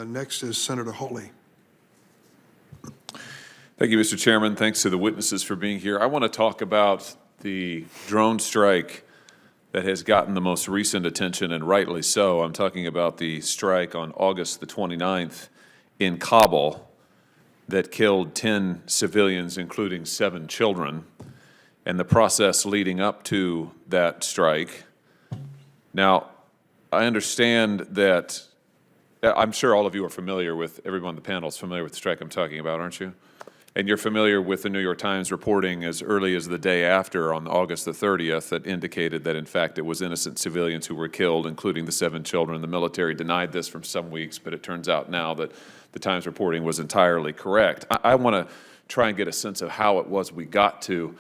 Next is Senator Hawley. Thank you, Mr. Chairman. Thanks to the witnesses for being here. I want to talk about the drone strike that has gotten the most recent attention, and rightly so. I'm talking about the strike on August the 29th in Kabul that killed 10 civilians, including 7 children, and the process leading up to that strike. Now, I understand that, I'm sure all of you are familiar with, everyone on the panel is familiar with the strike I'm talking about, aren't you? And you're familiar with the New York Times reporting as early as the day after, on August the 30th, that indicated that, in fact, it was innocent civilians who were killed, including the 7 children. The military denied this for some weeks, but it turns out now that the Times reporting was entirely correct. I want to try and get a sense of how it was we got to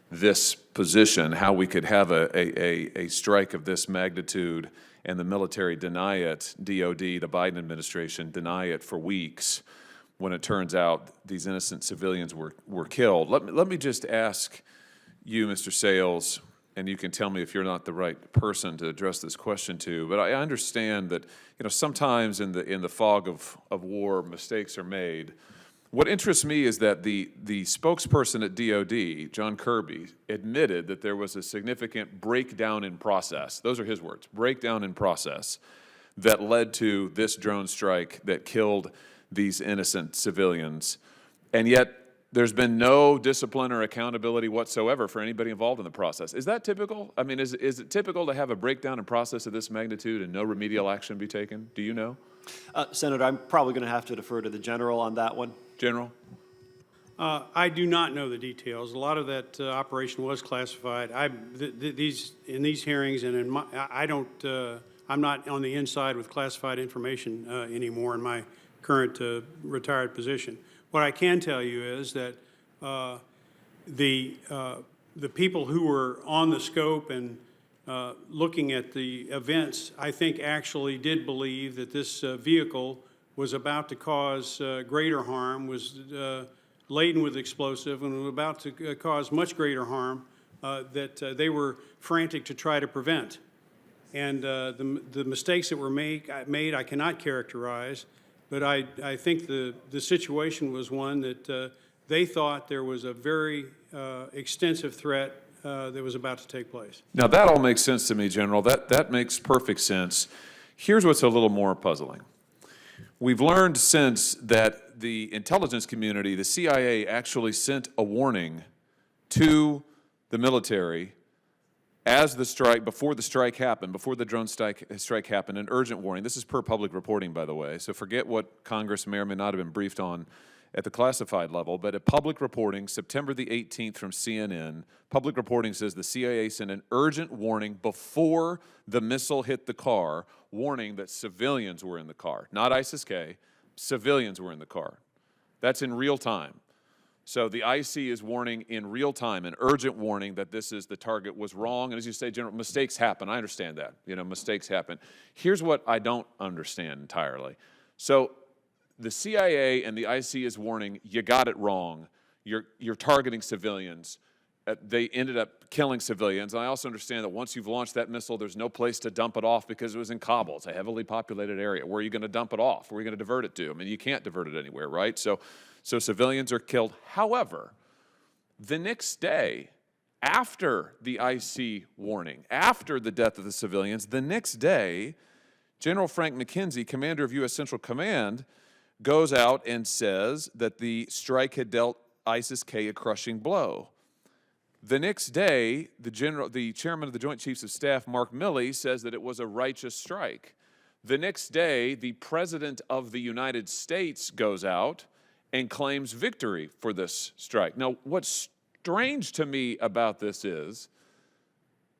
this position, how we could have a strike of this magnitude and the military deny it, DOD, the Biden administration, deny it for weeks, when it turns out these innocent civilians were killed. Let me just ask you, Mr. Sales, and you can tell me if you're not the right person to address this question to, but I understand that, you know, sometimes in the fog of war, mistakes are made. What interests me is that the spokesperson at DOD, John Kirby, admitted that there was a significant breakdown in process. Those are his words, breakdown in process, that led to this drone strike that killed these innocent civilians. And yet there's been no discipline or accountability whatsoever for anybody involved in the process. Is that typical? I mean, is it typical to have a breakdown in process of this magnitude and no remedial action be taken? Do you know? Senator, I'm probably going to have to defer to the general on that one. General? I do not know the details. A lot of that operation was classified. In these hearings, and in my, I'm not on the inside with classified information anymore in my current retired position. What I can tell you is that the people who were on the scope and looking at the events, I think actually did believe that this vehicle was about to cause greater harm, was laden with explosive, and was about to cause much greater harm that they were frantic to try to prevent. And the mistakes that were made I cannot characterize, but I think the situation was one that they thought there was a very extensive threat that was about to take place. Now that all makes sense to me, General. That makes perfect sense. Here's what's a little more puzzling. We've learned since that the intelligence community, the CIA, actually sent a warning to the military as the strike, before the strike happened, before the drone strike happened, an urgent warning. This is per public reporting, by the way, so forget what Congress may or may not have been briefed on at the classified level, but at public reporting, September the 18th from CNN, public reporting says the CIA sent an urgent warning before the missile hit the car, warning that civilians were in the car, not ISIS-K, civilians were in the car. That's in real time. So the IC is warning in real time, an urgent warning that this is the target was wrong. And as you say, General, mistakes happen. I understand that. You know, mistakes happen. Here's what I don't understand entirely. So the CIA and the IC is warning, you got it wrong. You're targeting civilians. They ended up killing civilians. And I also understand that once you've launched that missile, there's no place to dump it off because it was in Kabul. It's a heavily populated area. Where are you going to dump it off? Where are you going to divert it to? I mean, you can't divert it anywhere, right? So civilians are killed. However, the next day, after the IC warning, after the death of the civilians, the next day, General Frank McKenzie, commander of U.S. Central Command, goes out and says that the strike had dealt ISIS-K a crushing blow. The next day, the chairman of the Joint Chiefs of Staff, Mark Milley, says that it was a righteous strike. The next day, the President of the United States goes out and claims victory for this strike. Now, what's strange to me about this is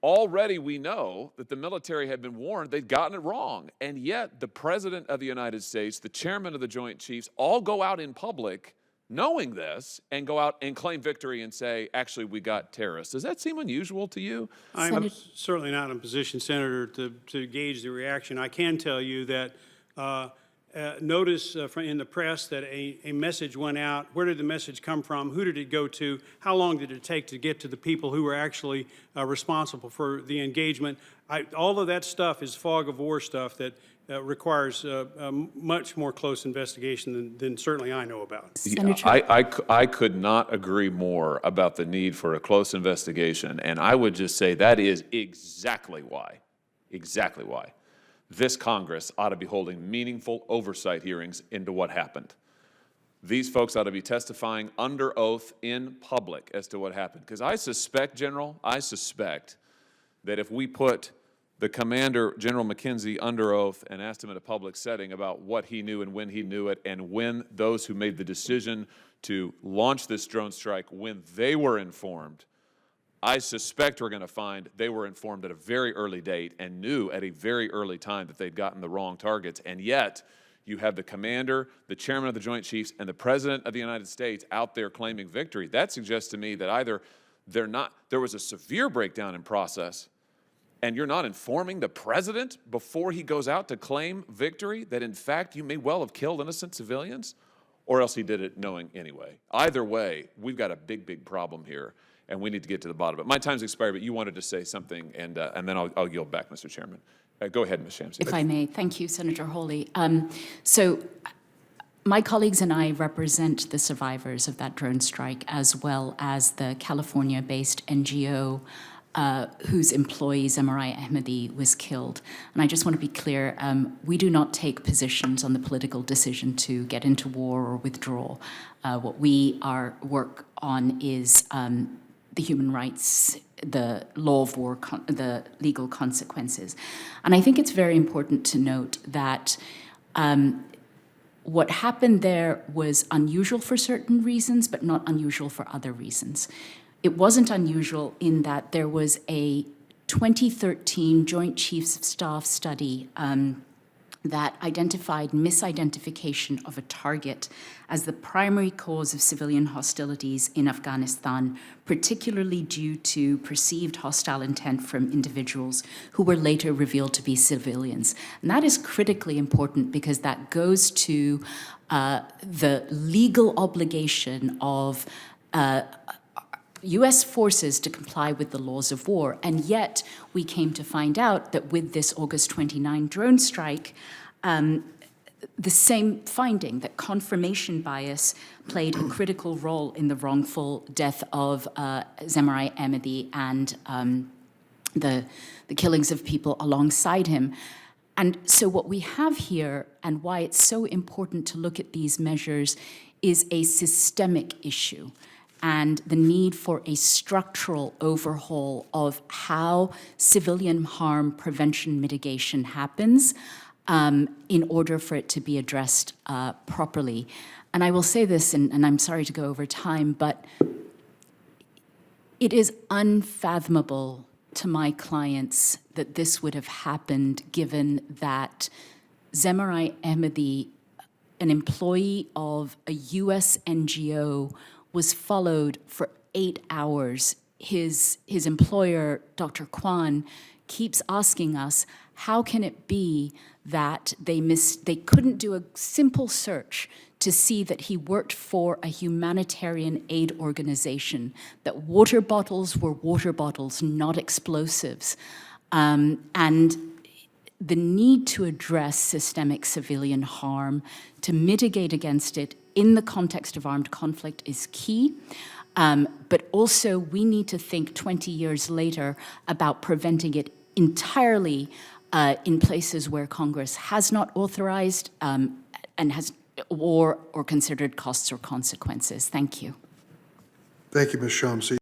already we know that the military had been warned they'd gotten it wrong, and yet the President of the United States, the Chairman of the Joint Chiefs, all go out in public knowing this and go out and claim victory and say, actually, we got terrorists. Does that seem unusual to you? I'm certainly not in a position, Senator, to gauge the reaction. I can tell you that notice in the press that a message went out. Where did the message come from? Who did it go to? How long did it take to get to the people who were actually responsible for the engagement? All of that stuff is fog of war stuff that requires a much more close investigation than certainly I know about. Senator. I could not agree more about the need for a close investigation, and I would just say that is exactly why this Congress ought to be holding meaningful oversight hearings into what happened. These folks ought to be testifying under oath in public as to what happened. Because I suspect, General, that if we put the commander, General McKenzie, under oath and asked him in a public setting about what he knew and when he knew it, and when those who made the decision to launch this drone strike, when they were informed, I suspect we're going to find they were informed at a very early date and knew at a very early time that they'd gotten the wrong targets. And yet, you have the commander, the chairman of the Joint Chiefs, and the president of the United States out there claiming victory. That suggests to me that either there was a severe breakdown in process, and you're not informing the president before he goes out to claim victory that, in fact, you may well have killed innocent civilians, or else he did it knowing anyway. Either way, we've got a big, big problem here, and we need to get to the bottom of it. My time's expired, but you wanted to say something, and then I'll yield back, Mr. Chairman. Go ahead, Ms. Shamsi. If I may. Thank you, Senator Hawley. So my colleagues and I represent the survivors of that drone strike, as well as the California-based NGO whose employee, Zemarai Ahmadi, was killed. And I just want to be clear, we do not take positions on the political decision to get into war or withdraw. What we work on is the human rights, the law of war, the legal consequences. And I think it's very important to note that what happened there was unusual for certain reasons, but not unusual for other reasons. It wasn't unusual in that there was a 2013 Joint Chiefs of Staff study that identified misidentification of a target as the primary cause of civilian hostilities in Afghanistan, particularly due to perceived hostile intent from individuals who were later revealed to be civilians. And that is critically important because that goes to the legal obligation of U.S. forces to comply with the laws of war. And yet we came to find out that with this August 29 drone strike, the same finding, that confirmation bias played a critical role in the wrongful death of Zemarai Ahmadi and the killings of people alongside him. And so what we have here, and why it's so important to look at these measures, is a systemic issue and the need for a structural overhaul of how civilian harm prevention mitigation happens in order for it to be addressed properly. And I will say this, and I'm sorry to go over time, but it is unfathomable to my clients that this would have happened given that Zemarai Ahmadi, an employee of a U.S. NGO, was followed for 8 hours. His employer, Dr. Kwan, keeps asking us, how can it be that they couldn't do a simple search to see that he worked for a humanitarian aid organization, that water bottles were water bottles, not explosives. And the need to address systemic civilian harm, to mitigate against it in the context of armed conflict is key. But also we need to think 20 years later about preventing it entirely in places where Congress has not authorized and has or considered costs or consequences. Thank you. Thank you, Ms. Shamsi.